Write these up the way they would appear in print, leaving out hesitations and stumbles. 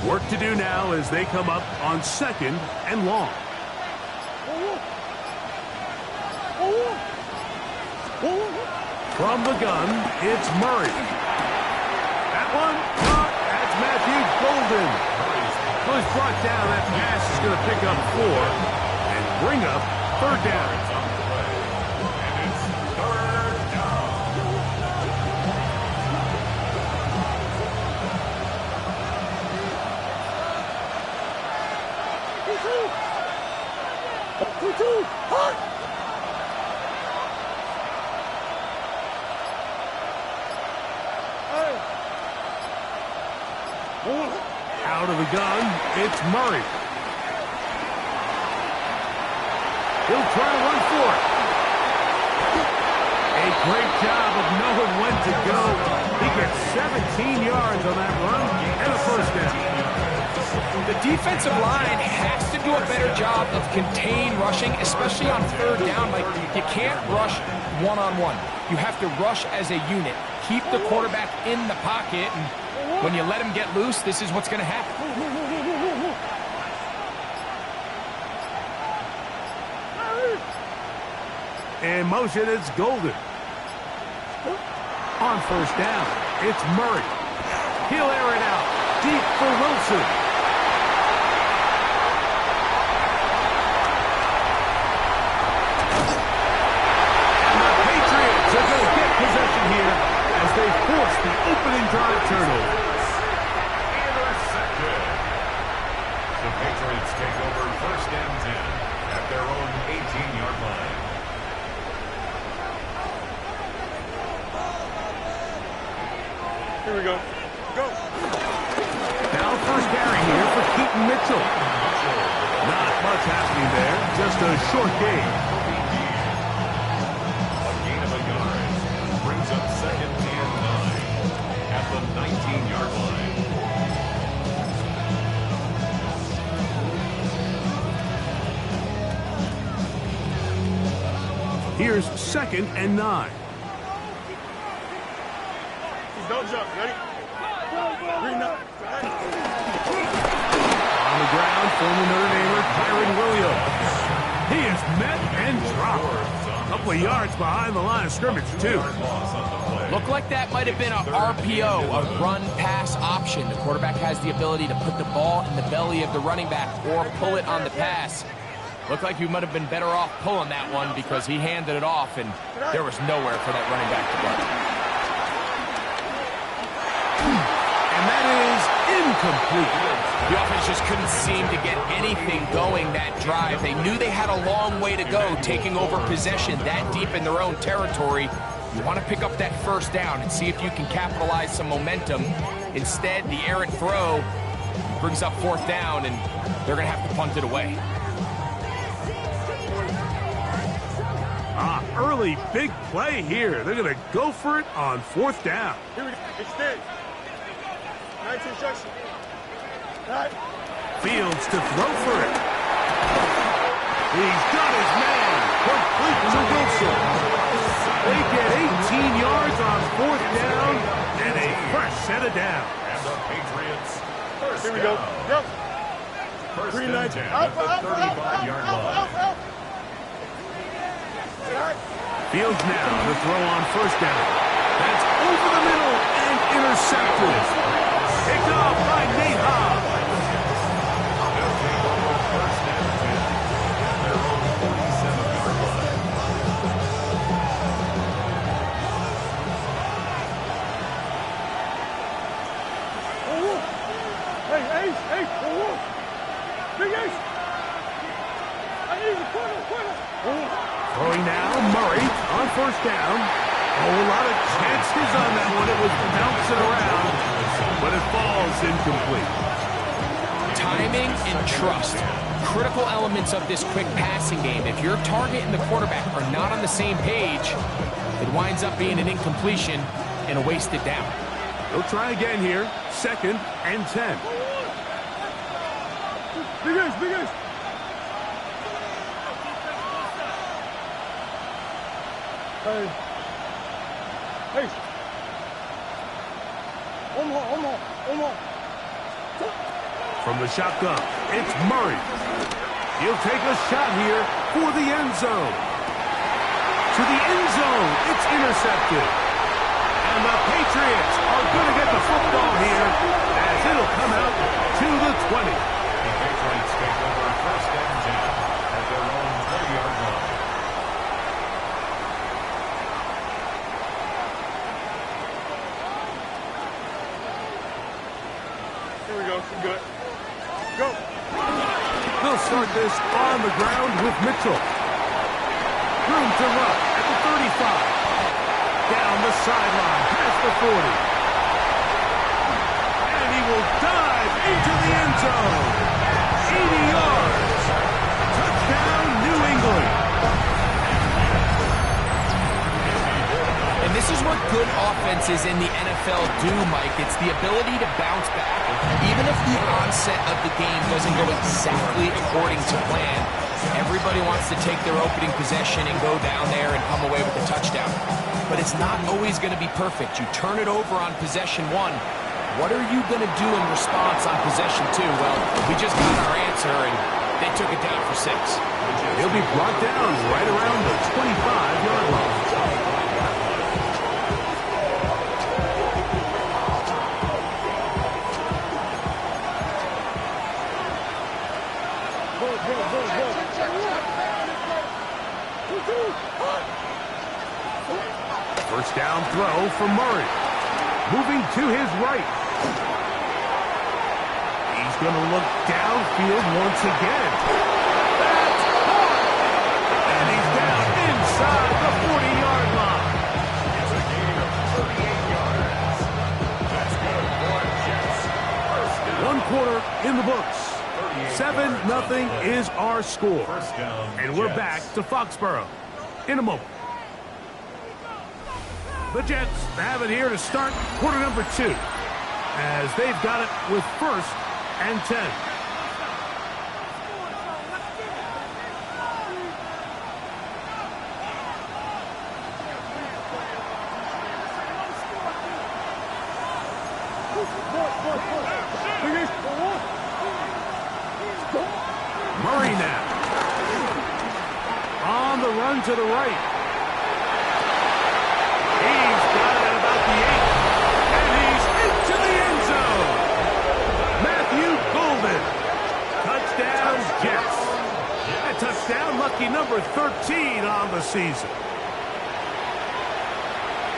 Work to do now as they come up on 2nd and long. From the gun, it's Murray. That one, caught. That's Matthew Golden. So he's brought down. That pass is going to pick up 4 and bring up 3rd down. Out of the gun, it's Murray. He'll try to run for it. A great job of knowing when to go. He gets 17 yards on that run and a 1st down. The defensive line has to do a better job of contained rushing, especially on 3rd down. Like, you can't rush one-on-one. You have to rush as a unit. Keep the quarterback in the pocket, and when you let him get loose, this is what's going to happen. In motion, it's Golden. On 1st down, it's Murray. He'll air it out deep for Wilson. As they force the opening drive turnover. Intercepted. The Patriots take over 1st and 10 at their own 18-yard line. Here we go. Go. Now 1st carry here for Keaton Mitchell. Not much happening there. Just a short gain. A gain of a yard. Brings up 2nd and 9 at the 19-yard line. Here's 2nd and 9. Don't jump. Ready? On the ground, former Notre Damer Kyron Williams. He is met and dropped. A couple of yards behind the line of scrimmage, too. Looked like that might have been a RPO, a run-pass option. The quarterback has the ability to put the ball in the belly of the running back or pull it on the pass. Looked like he might have been better off pulling that one because he handed it off, and there was nowhere for that running back to go. And that is incomplete. The offense just couldn't seem to get anything going that drive. They knew they had a long way to go, taking over possession that deep in their own territory. You want to pick up that 1st down and see if you can capitalize some momentum. Instead, the errant throw brings up 4th down, and they're going to have to punt it away. Early big play here. They're going to go for it on 4th down. Here we go. Extend. Nice instruction. Right. Fields to throw for it. He's got his man. Complete to Wilson. They get 18 yards on 4th down and a fresh set of downs. And the Patriots. Here we go. Yep. 1st and 10 at the 35-yard line. Fields now to throw on 1st down. That's over the middle and intercepted. Picked off by Nate Hobbs. They'll take over 1st and 10 at their own 47-yard line. Hey, Ace, Big Ace. I need you, quicker. Throwing now, Murray on 1st down. A lot of chances on that one. It was bouncing around, but it falls incomplete. Timing and trust, critical elements of this quick passing game. If your target and the quarterback are not on the same page, it winds up being an incompletion and a wasted down. They'll try again here. 2nd and 10. Big Ace. Hey. One more. From the shotgun, it's Murray. He'll take a shot here for the end zone. To the end zone, it's intercepted. And the Patriots are going to get the football here as it'll come out to the 20. The Patriots take over first and 10 at their own 30-yard line. Here we go. We're good. Go. They'll start this on the ground with Mitchell. Room to run at the 35. Down the sideline, past the 40. And he will dive into the end zone. 80 yards. Touchdown, New England. And this is what good offenses in the NFL do, Mike. It's the ability to bounce back. Even if the onset of the game doesn't go exactly according to plan, everybody wants to take their opening possession and go down there and come away with a touchdown. But it's not always going to be perfect. You turn it over on possession 1. What are you going to do in response on possession 2? Well, we just got our answer, and they took it down for 6. He'll be brought down right around the 25-yard line. First down throw for Murray. Moving to his right. He's going to look downfield once again. That's caught! And he's down inside the 40-yard line. It's a gain of 38 yards. That's good for Jets. First down. 1 quarter in the books. 7-0 is our score. First down, And we're Jets. back to Foxborough in a moment. The Jets have it here to start quarter number 2 as they've got it with first and 10. Murray now. On the run to the right. He's got it at about the 8. And he's into the end zone. Matthew Golden. Touchdown, Jets. A touchdown, lucky number 13 on the season.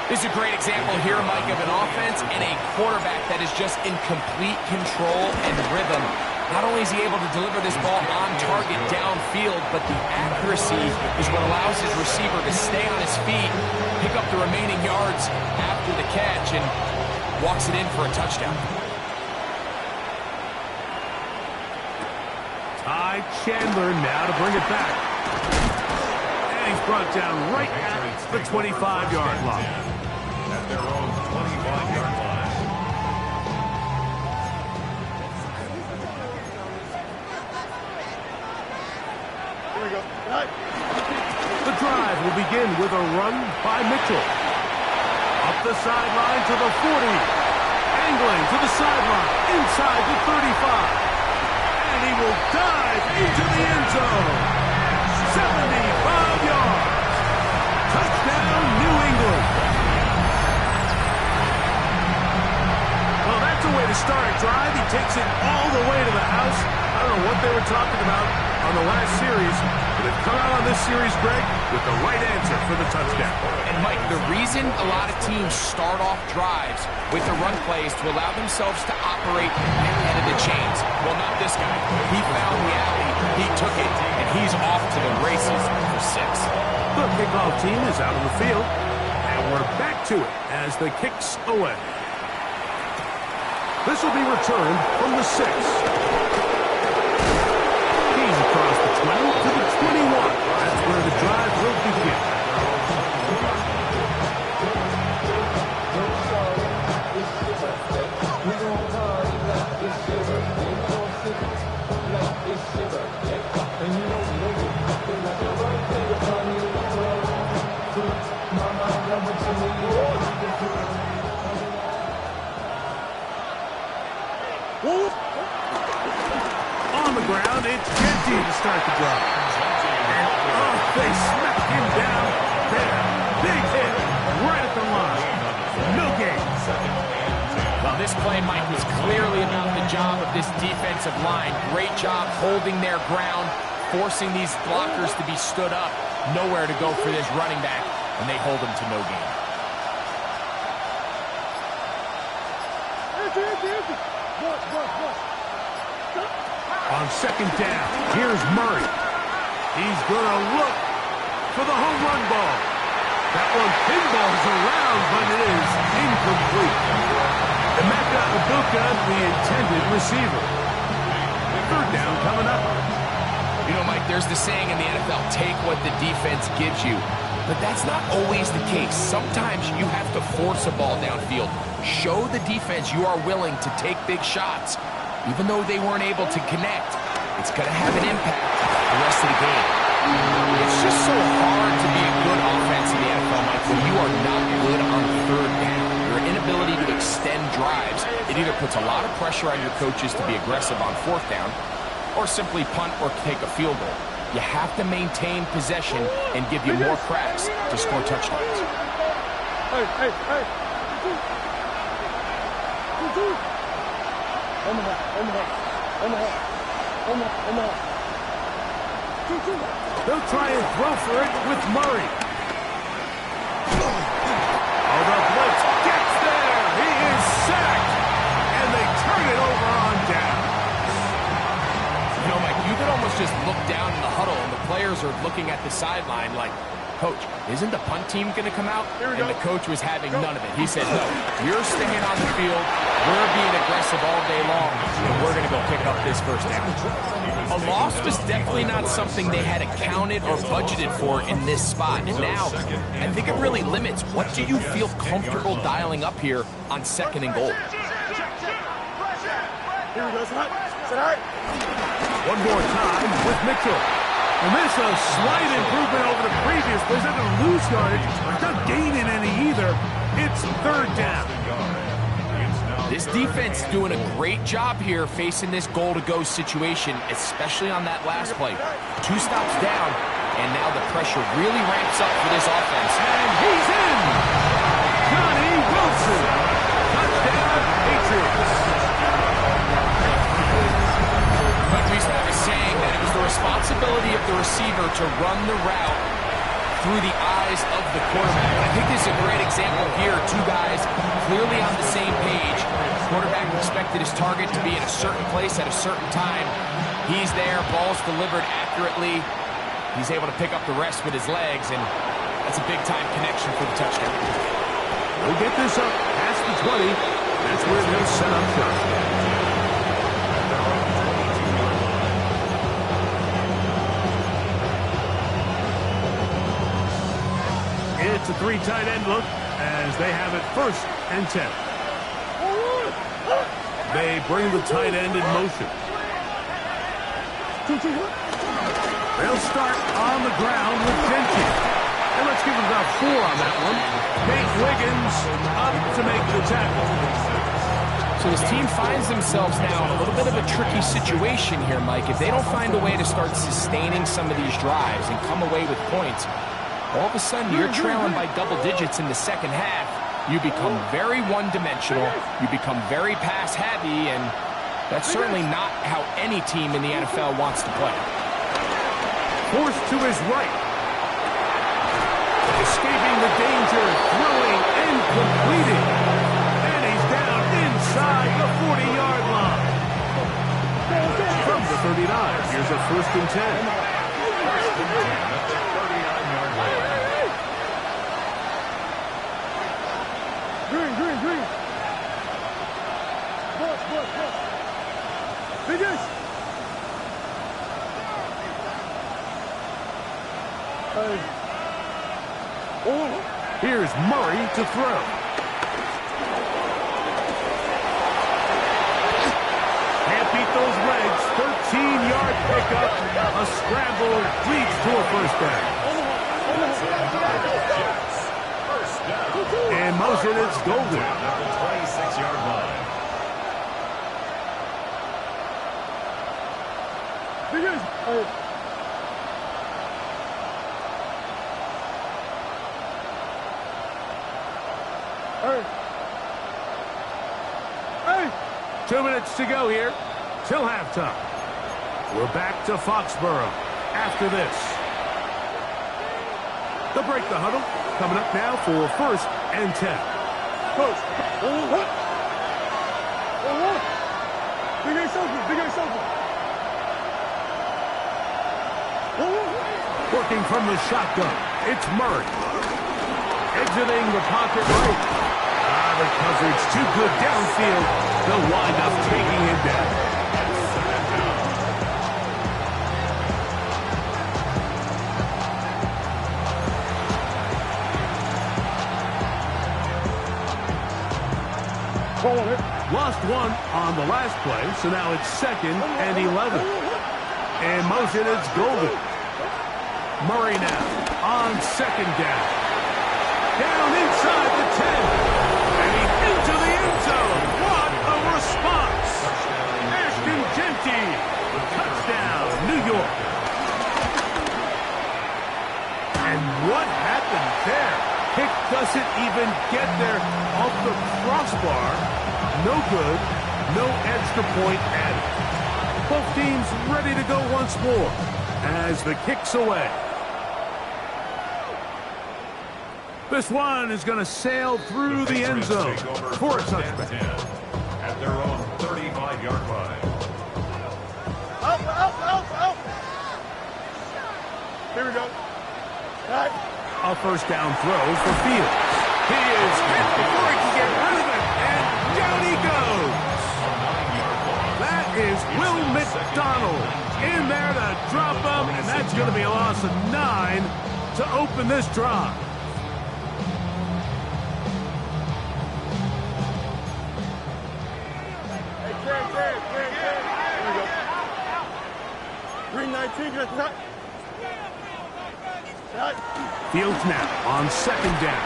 This is a great example here, Mike, of an offense and a quarterback that is just in complete control and rhythm. Not only is he able to deliver this ball on target downfield, but the accuracy is what allows his receiver to stay on his feet, pick up the remaining yards after the catch, and walks it in for a touchdown. Ty Chandler now to bring it back. And he's brought down right at the 25-yard line. At their own 25-yard line. Here we go. The drive will begin with a run by Mitchell. Up the sideline to the 40. Angling to the sideline. Inside the 35. And he will dive into the end zone. 75 yards. Touchdown, New England. Well, that's a way to start a drive. He takes it all the way to the house. I don't know what they were talking about on the last series, but they've come out on this series, Greg, with the right answer for the touchdown. And, Mike, the reason a lot of teams start off drives with the run plays to allow themselves to operate ahead of the chains. Well, not this guy. He found the alley, he took it, and he's off to the races for 6. The kickoff team is out on the field, and we're back to it as the kick's away. This will be returned from the 6. He's across the 20 to the 21. That's where the drive will begin. the ground. It's Genty to start the drive. And, oh, they smack him down there. Big hit right at the line. No gain. Well, this play, Mike, was clearly about the job of this defensive line. Great job holding their ground, forcing these blockers to be stood up. Nowhere to go for this running back, and they hold him to no gain. On second down, here's Murray. He's going to look for the home run ball. That one pinballs around, but it is incomplete. And that got Ibuka, the intended receiver. Third down coming up. You know, Mike, there's the saying in the NFL, take what the defense gives you. But that's not always the case. Sometimes you have to force a ball downfield. Show the defense you are willing to take big shots. Even though they weren't able to connect, it's going to have an impact the rest of the game. It's just so hard to be a good offense in the NFL, Mike, when you are not good on third down. Your inability to extend drives, it either puts a lot of pressure on your coaches to be aggressive on fourth down, or simply punt or take a field goal. You have to maintain possession and give you more cracks to score touchdowns. They'll try and throw for it with Murray. Oh, the blitz gets there. He is sacked. And they turn it over on down. You know, Mike, you could almost just look down in the huddle and the players are looking at the sideline like, Coach, isn't the punt team going to come out? And the coach was having none of it. He said, no, you're staying on the field. We're being aggressive all day long, and we're going to go pick up this first down. A loss was definitely not something they had accounted or budgeted for in this spot. And now, I think it really limits what do you feel comfortable dialing up here on second and goal. Here we go, set. One more time with Mitchell. And this is a slight improvement over the previous. There's not going to lose yardage. Not gaining any either. It's third down. This defense doing a great job here facing this goal-to-go situation, especially on that last play. 2 stops down, and now the pressure really ramps up for this offense. And he's in! Johnny Wilson! Touchdown, Patriots! But we used to have a saying that it was the responsibility of the receiver to run the route through the eyes of the quarterback. I think this is a great example here. 2 guys clearly on the same page. Quarterback expected his target to be in a certain place at a certain time. He's there, ball's delivered accurately. He's able to pick up the rest with his legs, and that's a big-time connection for the touchdown. We'll get this up past the 20. That's where they'll set up shop. It's a 3 tight end look as they have it 1st and 10. They bring the tight end in motion. They'll start on the ground with Genty. And let's give him about 4 on that one. Nate Wiggins up to make the tackle. So this team finds themselves now in a little bit of a tricky situation here, Mike. If they don't find a way to start sustaining some of these drives and come away with points, all of a sudden you're trailing by double digits in the second half. You become very one-dimensional. You become very pass-heavy, and that's certainly not how any team in the NFL wants to play. Forced to his right. Escaping the danger, throwing and completing. And he's down inside the 40-yard line. From the 39, here's a 1st and 10. Green. Boss. Finish. Here's Murray to throw. Can't beat those legs. 13-yard pickup. A scramble leads to a 1st down. In motion, it's Golden. At the 26-yard line. Hey! 2 minutes to go here till halftime. We're back to Foxborough after this. They'll break the huddle. Coming up now for 1st and 10. Coach. Big A circle. Big A circle. Working from the shotgun, it's Murray. Exiting the pocket right. The coverage too good downfield. They'll wind up taking him down. Lost one on the last play, so now it's 2nd and 11. In motion, it's Golden. Murray now on 2nd down. Down inside the 10. And he's into the end zone. What a response. Ashton Genty. Touchdown, New York. And what happened there? Kick doesn't even get there off the crossbar. No good. No extra point added. Both teams ready to go once more as the kick's away. This one is going to sail through the end zone for a touchback. At their own 35-yard line. Out. Here we go. Right. A 1st down throw for Fields. He is hit before he can get rid of it, and down he goes. That is Will McDonald in there to drop him, and that's going to be a loss of 9 to open this drive. Green 19, good touch. Fields now on 2nd down.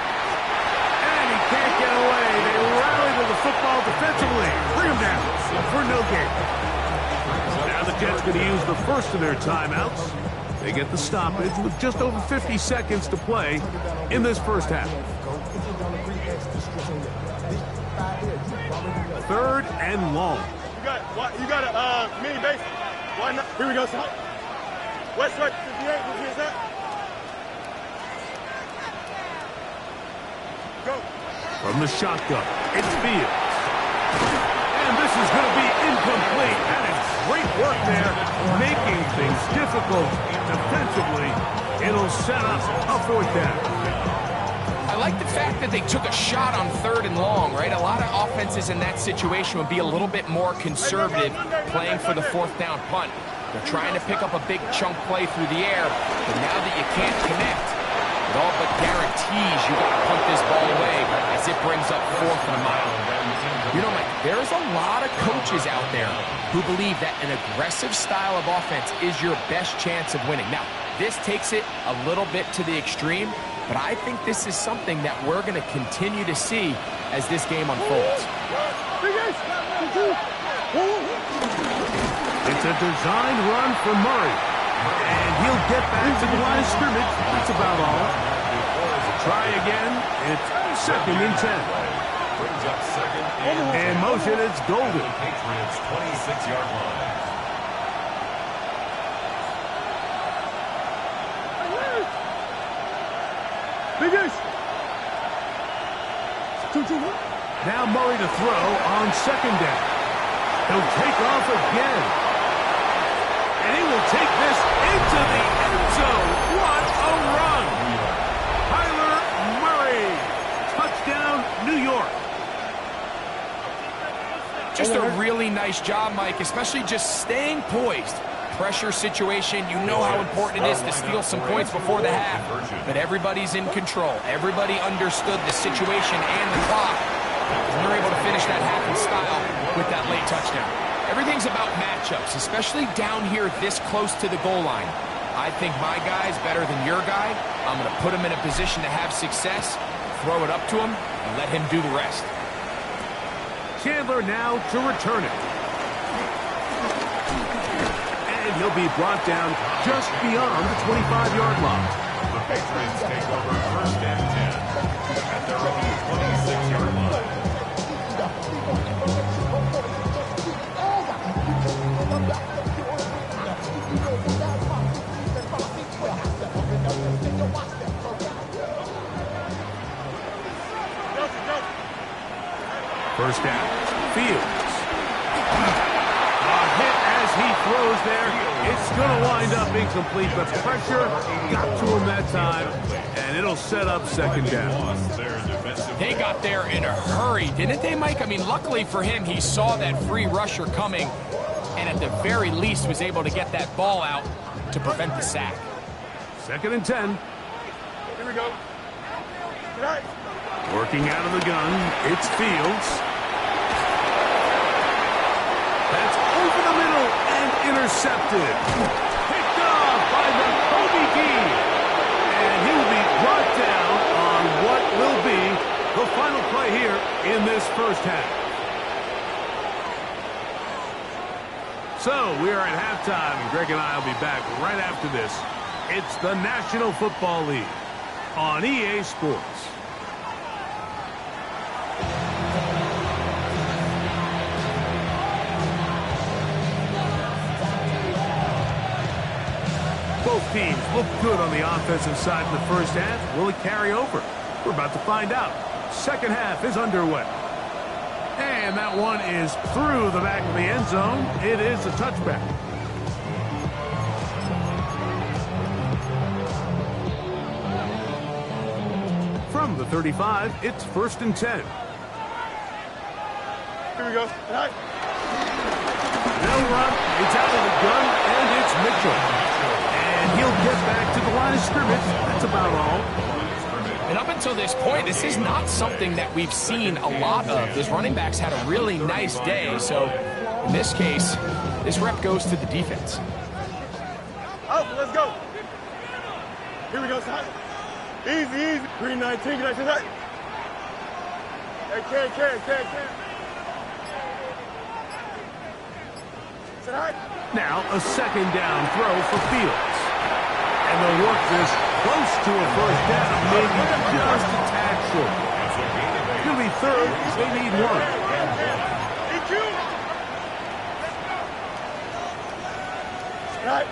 And he can't get away. They rally to the football defensively. Bring him down for no gain. Now the Jets going to use the first of their timeouts. They get the stoppage with just over 50 seconds to play in this first half. 3rd and long. You got a mini base. Why not? Here we go, son. West right, 58. What's his that? Go. From the shotgun, it's Fields. And this is going to be incomplete. That is great work there, making things difficult defensively. It'll set up a 4th down. I like the fact that they took a shot on 3rd and long, right? A lot of offenses in that situation would be a little bit more conservative playing for the 4th down punt. They're trying to pick up a big chunk play through the air, but now that you can't connect, it all but guarantees you got to punt this ball away as it brings up 4th and a mile. You know, Mike, there's a lot of coaches out there who believe that an aggressive style of offense is your best chance of winning. Now, this takes it a little bit to the extreme, but I think this is something that we're going to continue to see as this game unfolds. It's a design run for Murray. And he'll get back to the line of scrimmage. That's about all. Try again. It's 2nd and 10. Brings up 2nd and In motion, it's Golden. Patriots 26-yard line. Now Murray to throw on 2nd down. He'll take off again. And he will take this into the end zone. What a run! Kyler Murray. Touchdown, New York. Just a really nice job, Mike, especially just staying poised. Pressure situation, you know how important it is to steal some points before the half. But everybody's in control. Everybody understood the situation and the clock. And they're able to finish that half in style with that late touchdown. Everything's about matchups, especially down here this close to the goal line. I think my guy's better than your guy. I'm going to put him in a position to have success, throw it up to him, and let him do the rest. Chandler now to return it. and he'll be brought down just beyond the 25-yard line. The Patriots take over first and 10 at their own 26-yard line. First down, Fields. A hit as he throws there. It's going to wind up incomplete, but pressure got to him that time, and it'll set up second down. They got there in a hurry, didn't they, Mike? I mean, luckily for him, he saw that free rusher coming, and at the very least was able to get that ball out to prevent the sack. Second and 10. Here we go. Right. Working out of the gun, it's Fields. That's over the middle and intercepted. Picked off by the Kobe Key. And he will be brought down on what will be the final play here in this first half. So we are at halftime, and Greg and I will be back right after this. It's the National Football League on EA Sports. Both teams look good on the offensive side in the first half. Will it carry over? We're about to find out. Second half is underway. And that one is through the back of the end zone. It is a touchback. From the 35, it's first and 10. Here we go. Right. No run. It's out of the gun, and it's Mitchell. And he'll get back to the line of scrimmage. That's about all. And up until this point, this is not something that we've seen a lot of. This running back's had a really nice day. So in this case, this rep goes to the defense. Out, let's go. Here we go, son. Easy, easy. 319, can I say that? Hey, can. Say that. Now a second down throw for Fields. And they'll work this close to a first down, maybe just a tad short. It'll be third. They need one. Right.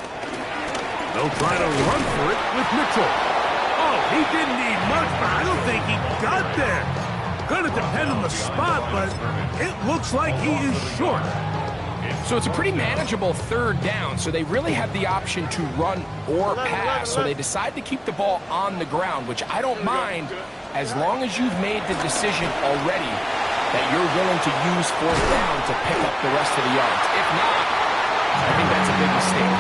They'll try to run for it with Mitchell. Oh, he didn't need much, but I don't think he got there. Going to depend on the spot, but it looks like he is short. So it's a pretty manageable third down, so they really have the option to run or pass. So they decide to keep the ball on the ground, which I don't mind as long as you've made the decision already that you're willing to use fourth down to pick up the rest of the yards. If not, I think that's a big mistake.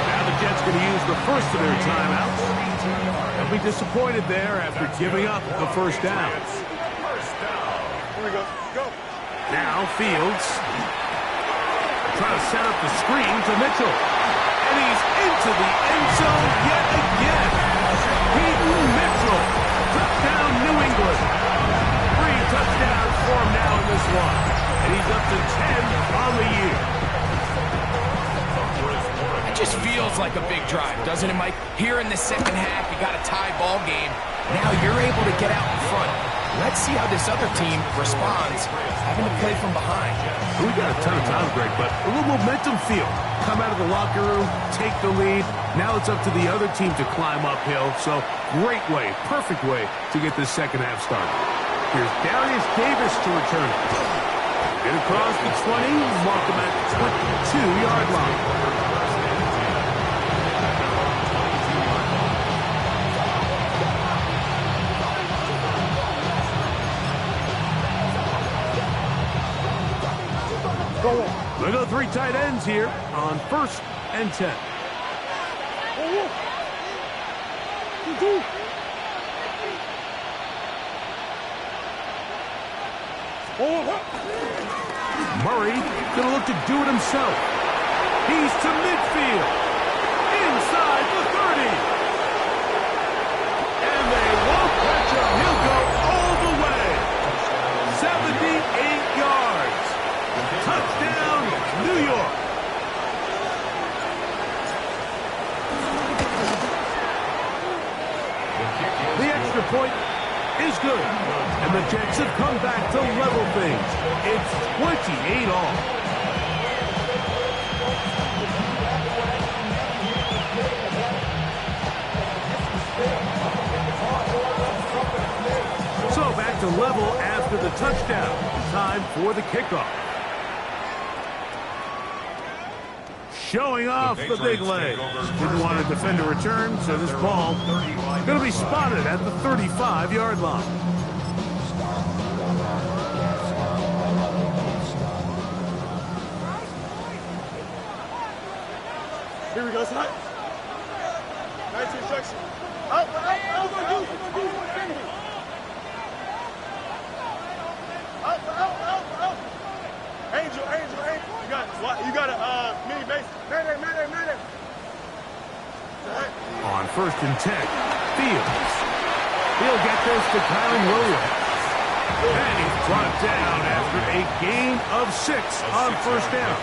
Now the Jets going to use the first of their timeouts. They'll be disappointed there after giving up the first down. Here we go. Go. Now Fields trying to set up the screen to Mitchell. And he's into the end zone yet again. Peyton Mitchell. Touchdown, New England. 3 touchdowns for him now in this one. And he's up to 10 on the year. It just feels like a big drive, doesn't it, Mike? Here in the second half, you got a tie ball game. Now you're able to get out in front. Let's see how this other team responds, having to play from behind. We got a ton of time, Greg, but a little momentum feel. Come out of the locker room, take the lead. Now it's up to the other team to climb uphill. So great way, perfect way to get this second half started. Here's Darius Davis to return it. Get across the 20, mark him at the 22-yard line. Look at the 3 tight ends here on first and 10. Murray gonna look to do it himself. He's to midfield. Inside the 30. And they won't catch him. He'll go all the way. 78 yards. Touchdown, New York. is good. And the Jets have come back to level things. It's 28 all. So back to level after the touchdown. Time for the kickoff. Showing off the big legs. Didn't want to defend a return, so this ball going to be spotted at the 35-yard line. Here we go, son. Nice instruction. Out. Angel. You got a mini base. Mayday. On 1st and 10, Fields. He'll get this to Kyron Williams. And he's brought down after a gain of 6 on 1st down.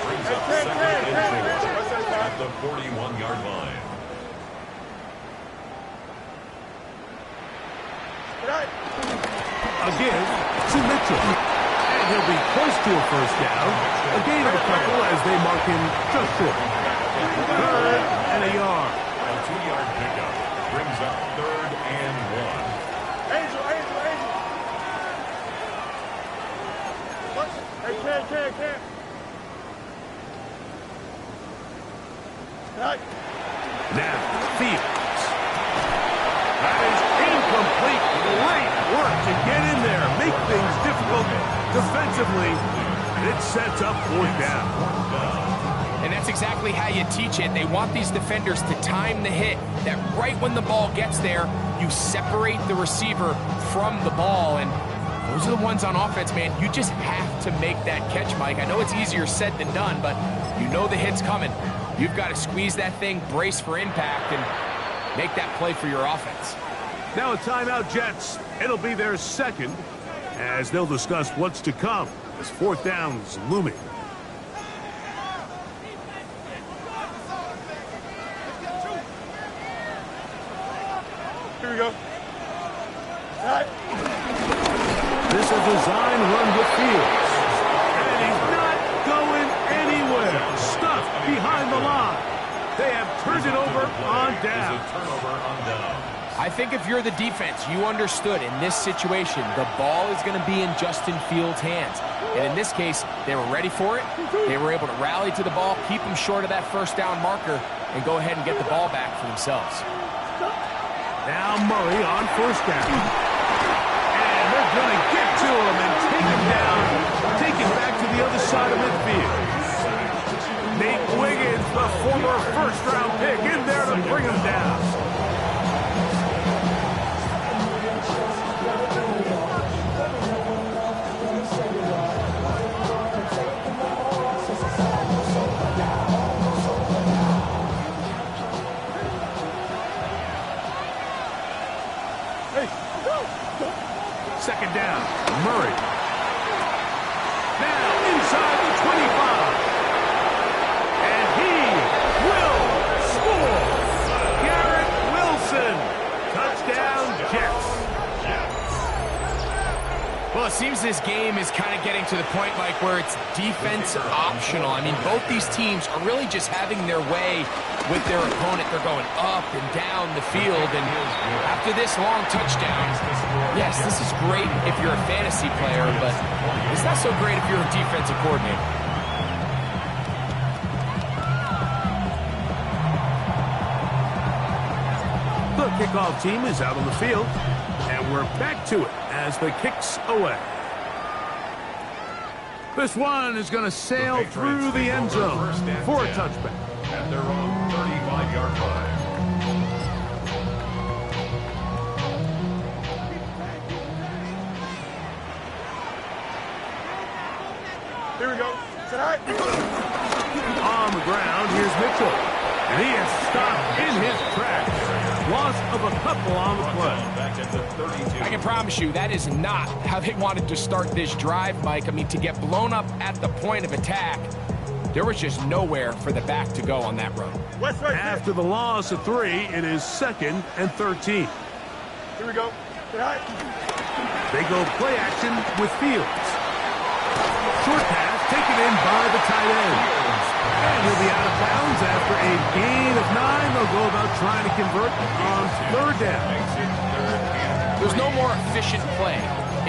Brings up 2nd and 4 at the 41-yard line. Again to Mitchell. And he'll be close to a 1st down. A gain of a couple as they mark him just short. 3rd and a yard. A 2-yard pickup brings up 3rd and 1. Angel. Hey, can. Now, Fields. That is incomplete. Great work to get in there, make things difficult defensively, and it sets up 4th down. And that's exactly how you teach it. They want these defenders to time the hit, that right when the ball gets there, you separate the receiver from the ball. And those are the ones on offense, man. You just have to make that catch, Mike. I know it's easier said than done, but you know the hit's coming. You've got to squeeze that thing, brace for impact, and make that play for your offense. Now a timeout, Jets. It'll be their 2nd, as they'll discuss what's to come as 4th down's looming. Here we go. This is a design run with Fields. And he's not going anywhere. Stuffed behind the line. They have turned it over on down. I think if you're the defense, you understood in this situation, the ball is going to be in Justin Fields' hands. And in this case, they were ready for it. They were able to rally to the ball, keep them short of that 1st down marker, and go ahead and get the ball back for themselves. Now Murray on 1st down. And they're going to get to him and take him down. Take it back to the other side of midfield. Nate Wiggins, the former 1st-round pick, in there to bring him down. Second down, Murray. Now inside the 25. And he will score. Garrett Wilson. Touchdown, Jets. Well, it seems this game is kind of getting to the point, like, where it's defense optional. I mean, both these teams are really just having their way with their opponent. They're going up and down the field, and after this long touchdown, yes, this is great if you're a fantasy player, but it's not so great if you're a defensive coordinator. The kickoff team is out on the field, and we're back to it as the kick's away. This one is going to sail through the end zone for a touchback. At their own 35-yard line. Here we go. On the ground, here's Mitchell. And he is stopped in his tracks. Loss of a couple on the play. I can promise you that is not how they wanted to start this drive, Mike. I mean, to get blown up at the point of attack, there was just nowhere for the back to go on that run. After the loss of 3, it is 2nd and 13. Here we go. They go play action with Fields. Short pass taken in by the tight end. And he'll be out of bounds after a gain of 9. They'll go about trying to convert on third down. There's no more efficient play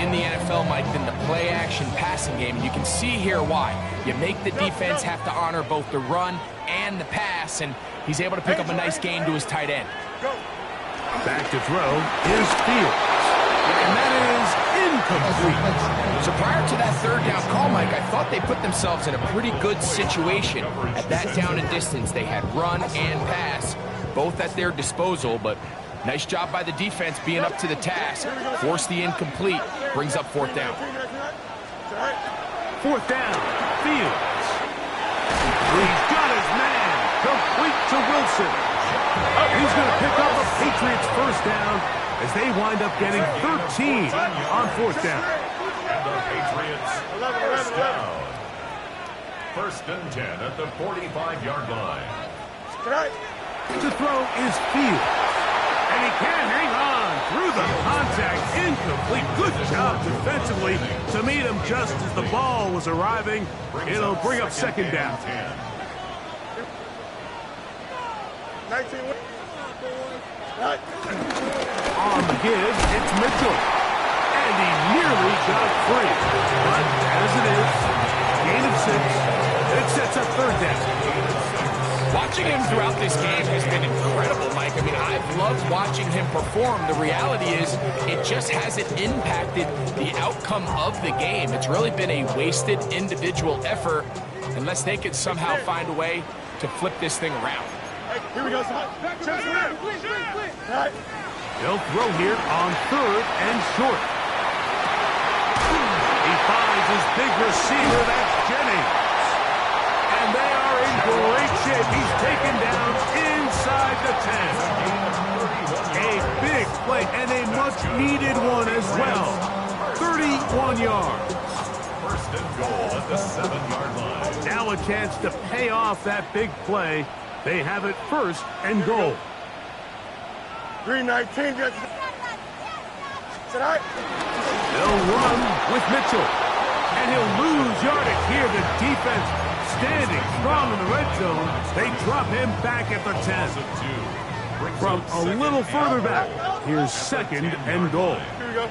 in the NFL, Mike, than the play-action passing game. And you can see here why. You make the defense have to honor both the run and the pass, and he's able to pick up a nice gain to his tight end. Back to throw is Fields. And that is incomplete. So prior to that third down call, Mike, I thought they put themselves in a pretty good situation. At that down and distance, they had run and pass, both at their disposal, but nice job by the defense being up to the task. Force the incomplete, brings up fourth down. Fourth down, Fields. He's got his man, complete to Wilson. He's going to pick up a Patriots first down as they wind up getting 13 on fourth down. And the Patriots first down. First and 10 at the 45-yard line. To throw is Fields. And he can't hang on through the contact. Incomplete. Good job defensively to meet him just as the ball was arriving. It'll bring up second down. 19. On the give, it's Mitchell. And he nearly got free. But as it is, gain of 6. It sets up third down. Watching him throughout this game has been incredible, Mike. I mean, I've loved watching him perform. The reality is it just hasn't impacted the outcome of the game. It's really been a wasted individual effort unless they could somehow find a way to flip this thing around. Here we go, son. They'll throw here on third and short. He finds his big receiver, that's Jennings. And they are in great shape. He's taken down inside the 10. A big play and a much-needed one as well. 31 yards. First and goal at the 7-yard line. Now a chance to pay off that big play. They have it first and goal. 319. They'll run with Mitchell. And he'll lose yardage here. The defense standing strong in the red zone. They drop him back at the 10. From a little further back, here's second and goal. Here we go.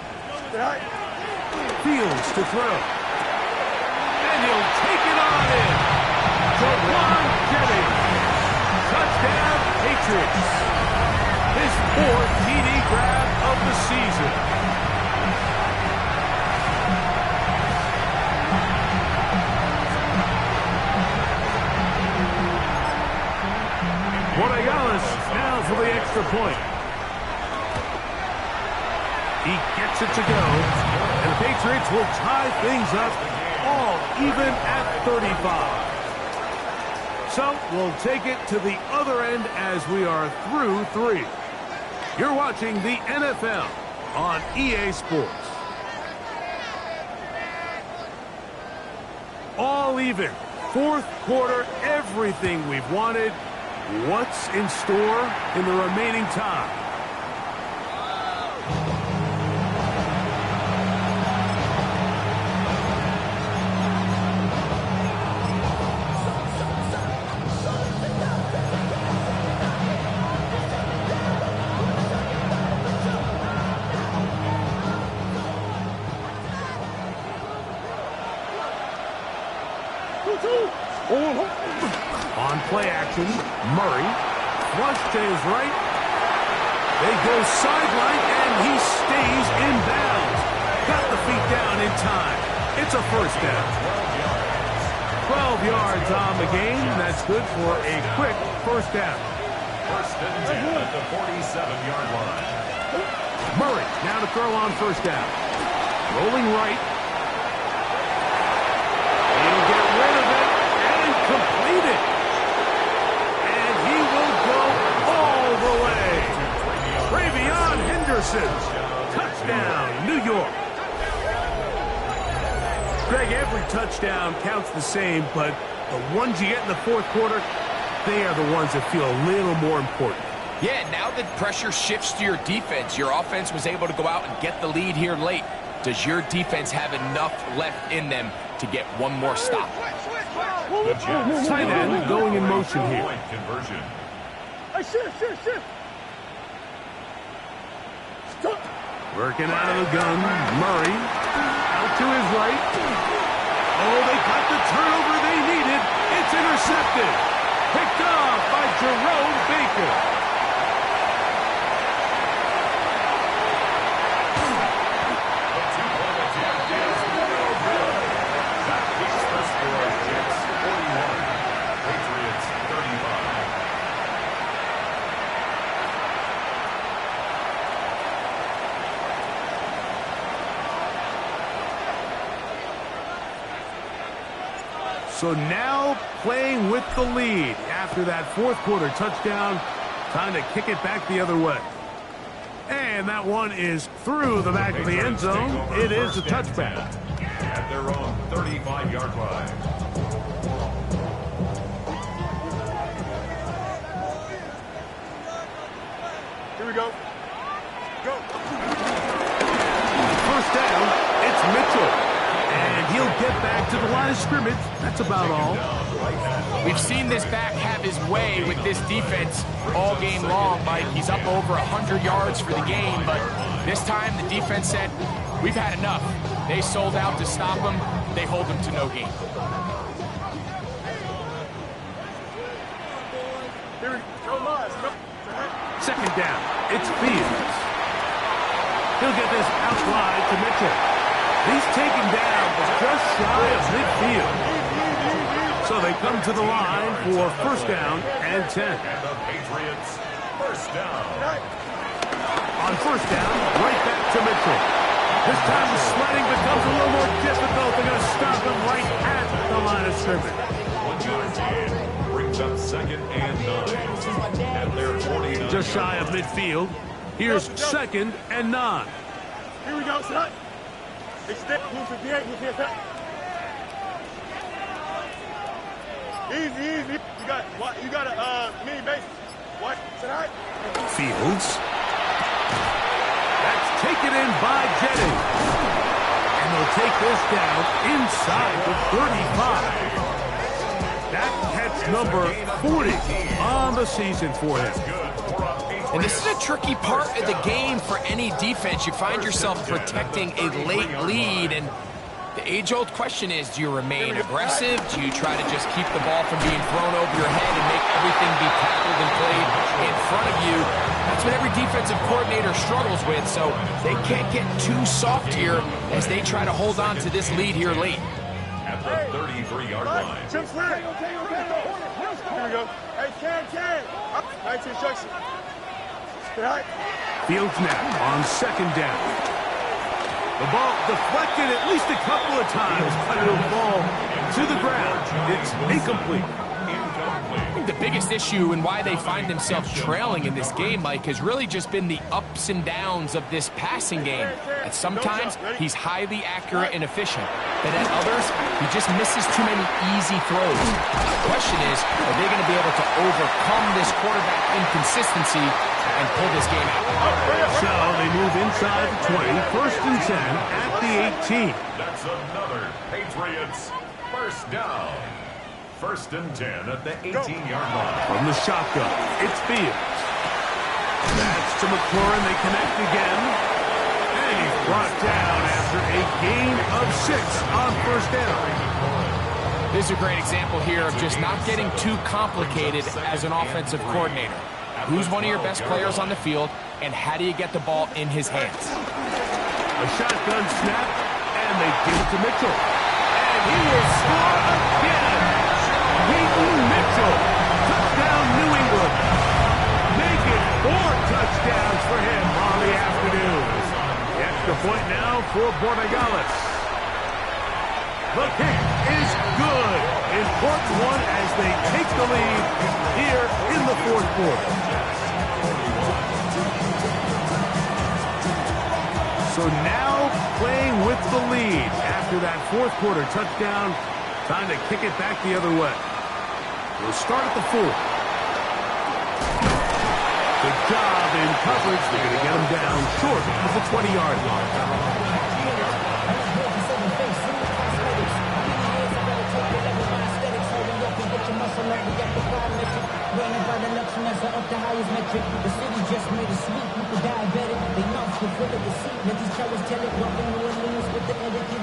Fields to throw. And he'll take it on in. Jawan Jennings. Touchdown, Patriots. His 4th TD grab of the season. Borregales now for the extra point. He gets it to go. And the Patriots will tie things up all even at 35. So we'll take it to the other end as we are through 3. You're watching the NFL on EA Sports. All even. 4th quarter, everything we've wanted. What's in store in the remaining time? On play action, Murray, flush to his right. They go sideline, and he stays in bounds. Got the feet down in time. It's a first down. 12 yards on the game. That's good for a quick first down. First and 10 at the 47-yard line. Murray now to throw on first down. Rolling right. He'll get rid of it and complete it. And he will go all the way. Travion Henderson. Touchdown, New York. Greg, every touchdown counts the same, but the ones you get in the 4th quarter, they are the ones that feel a little more important. Yeah, now the pressure shifts to your defense. Your offense was able to go out and get the lead here late. Does your defense have enough left in them to get one more stop? The Jets Tight end going in motion here. point conversion. Hey, shift. Stop. Working out of the gun, Murray. Out to his right. Oh, they got the turnover they needed. It's intercepted. Picked off by Jerome Baker. The two-point attempt is no good. That keeps the score. Jets 41, Patriots 35. So now playing with the lead after that fourth quarter touchdown. Time to kick it back the other way. And that one is through the back of the end zone. It is a touchback. At their own 35-yard line. Here we go. Go. First down, it's Mitchell. And he'll get back to the line of scrimmage. That's about all. We've seen this back have his way with this defense all game long, Mike. He's up over 100 yards for the game, but this time the defense said, we've had enough. They sold out to stop him. They hold him to no gain. Here we go. Miles. Go. Second down, it's Fields. He'll get this out wide to Mitchell. He's taken down just shy of midfield. So they come to the line for first down and 10. And the Patriots first down. On first down, right back to Mitchell. This time the sledding becomes a little more difficult. They're going to stop him right at the line of scrimmage. 1 yard gain brings up second and 9. At their 49. Just shy of midfield. Here's second and 9. Here we go, son. Extend. Who's here? Easy. You got a mini base. What? Tonight? Fields. That's taken in by Jennings. And they'll take this down inside the 35. That catch number 40 on the season for him. And this is a tricky part of the game for any defense. You find yourself protecting a late lead, and the age-old question is, do you remain aggressive? Do you try to just keep the ball from being thrown over your head and make everything be tackled and played in front of you? That's what every defensive coordinator struggles with, so they can't get too soft here as they try to hold on to this lead here late. At the 33-yard line. Jim Flag. Here we go. Hey, Can. Nice instruction. Fields now on second down. The ball deflected at least a couple of times, but it'll fall to the ground. It's incomplete. I think the biggest issue and why they find themselves trailing in this game, Mike, has really just been the ups and downs of this passing game. At sometimes, he's highly accurate and efficient, but at others, he just misses too many easy throws. The question is, are they going to be able to overcome this quarterback inconsistency and pull this game out? So they move inside the 20, first and 10 at the 18. That's another Patriots first down. First and 10 at the 18-yard line. From the shotgun, it's Fields. That's to McLaurin. They connect again. And he's brought down after a gain of 6 on first down. This is a great example here of just not getting too complicated as an offensive coordinator. Who's one of your best players on the field, and how do you get the ball in his hands? A shotgun snap, and they give it to Mitchell. And he will score again. Peyton Mitchell, touchdown New England. Make it 4 touchdowns for him on the afternoon. The extra point now for Borregales. The kick is good. Important one as they take the lead here in the fourth quarter. So now playing with the lead after that fourth quarter touchdown. Time to kick it back the other way. We'll start at the 4. To Good job in coverage. They're going to get him down short of the 20-yard line.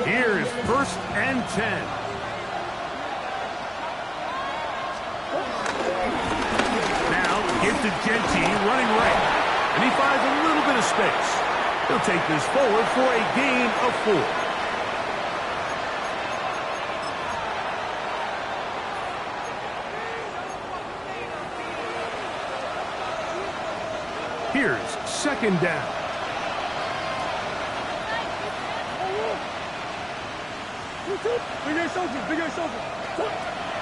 Here's 1st and 10. Now, give to Genty, running right. And he finds a little bit of space. He'll take this forward for a gain of 4. Here's 2nd down.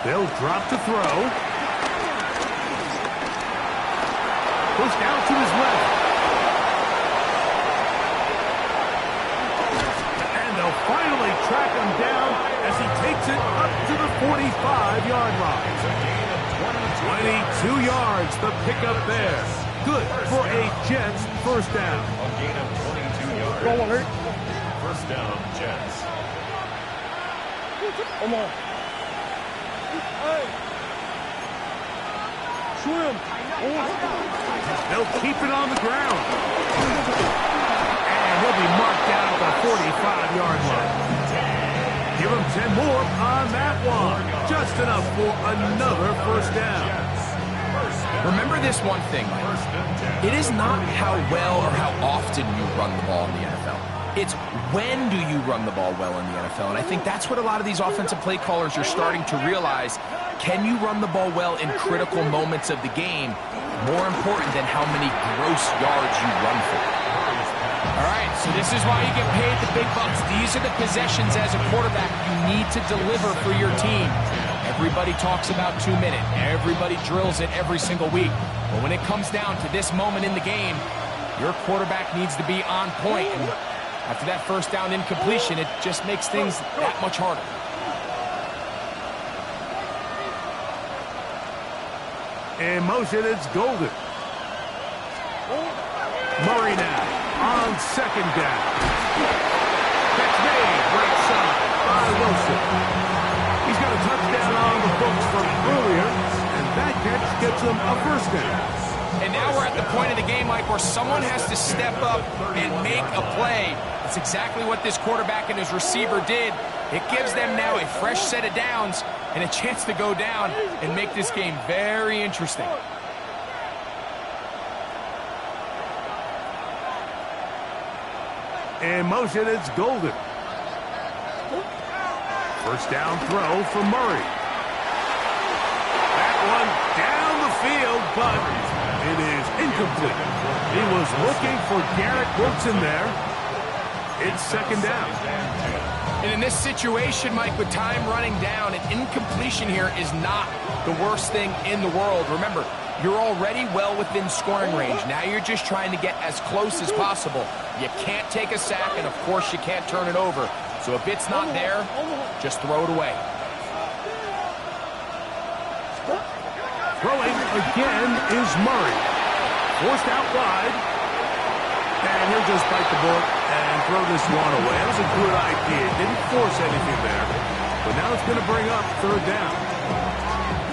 They'll drop to throw. Pushed out to his left. And they'll finally track him down as he takes it up to the 45-yard line. 22 yards, the pickup there. Good for a Jets 1st down. A gain of 22 yards. 1st down, Jets. Come on. Hey. Swim. They'll keep it on the ground. And he'll be marked down at the 45-yard line. Give him 10 more on that one. Just enough for another 1st down. Remember this one thing, Mike. It is not how well or how often you run the ball in the NFL. It's when do you run the ball well in the NFL. And I think that's what a lot of these offensive play callers are starting to realize. Can you run the ball well in critical moments of the game? More important than how many gross yards you run for. All right, so this is why you get paid the big bucks. These are the possessions as a quarterback you need to deliver for your team. Everybody talks about 2 minutes. Everybody drills it every single week. But when it comes down to this moment in the game, your quarterback needs to be on point. And after that 1st down incompletion, it just makes things that much harder. In motion, it's Golden. Murray now on 2nd down. Catch made right side by Wilson. He's got a touchdown on the books from earlier, and that catch gets him a 1st down. And now we're at the point of the game, Mike, where someone has to step up and make a play. That's exactly what this quarterback and his receiver did. It gives them now a fresh set of downs and a chance to go down and make this game very interesting. In motion, it's Golden. 1st down throw for Murray. That one down the field, but it is incomplete. He was looking for Garrett Wilson there. It's 2nd down. And in this situation, Mike, with time running down, an incompletion here is not the worst thing in the world. Remember, you're already well within scoring range. Now you're just trying to get as close as possible. You can't take a sack, and of course you can't turn it over. So if it's not there, just throw it away. Throwing again is Murray. Forced out wide. And he'll just bite the bullet and throw this one away. That was a good idea. Didn't force anything there. But now it's going to bring up 3rd down.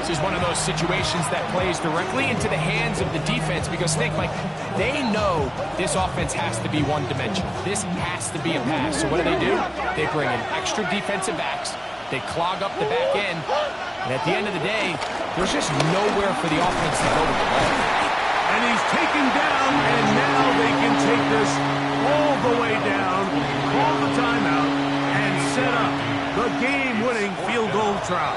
This is one of those situations that plays directly into the hands of the defense because think, like, they know this offense has to be one-dimensional. This has to be a pass. So what do? They bring in extra defensive backs. They clog up the back end. And at the end of the day, there's just nowhere for the offense to go with the ball. And he's taken down, and now they can take this all the way down, call the timeout, and set up the game-winning field goal try.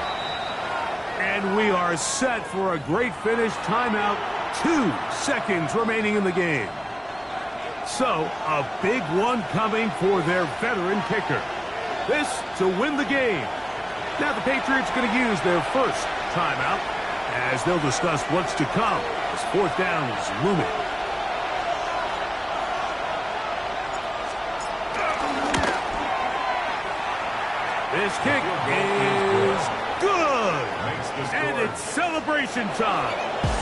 And we are set for a great finish. Timeout, 2 seconds remaining in the game. So, a big one coming for their veteran kicker. This to win the game. Now the Patriots are going to use their 1st timeout as they'll discuss what's to come as 4th down is looming. This kick is good. And it's celebration time.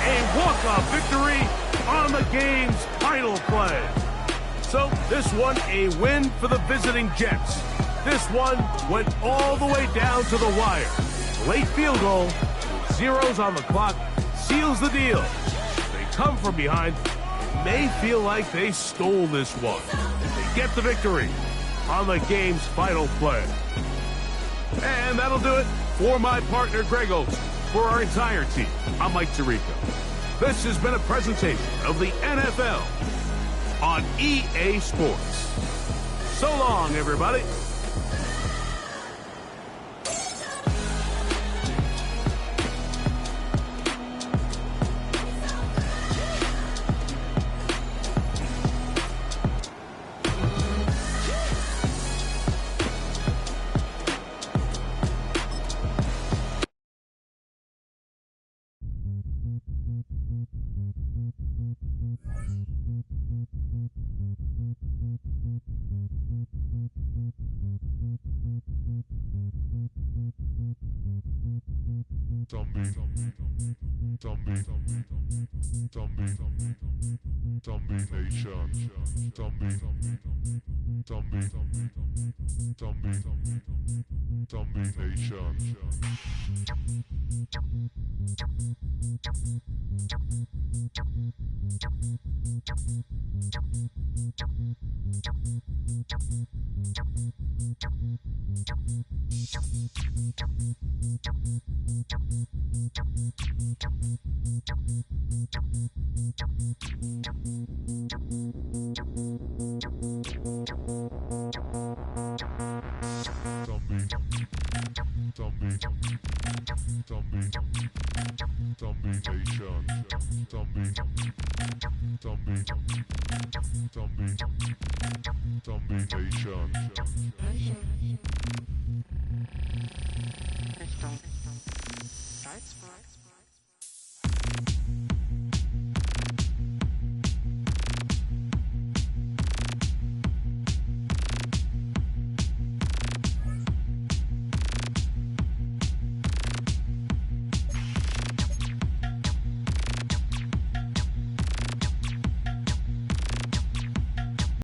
A walk-off victory on the game's final play. So this one a win for the visiting Jets. This one went all the way down to the wire. Late field goal, zeros on the clock, seals the deal. They come from behind. It may feel like they stole this one. They get the victory on the game's final play. And that'll do it for my partner Greg Olson. For our entire team, I'm Mike Tirico. This has been a presentation of the NFL on EA Sports. So long, everybody. Right.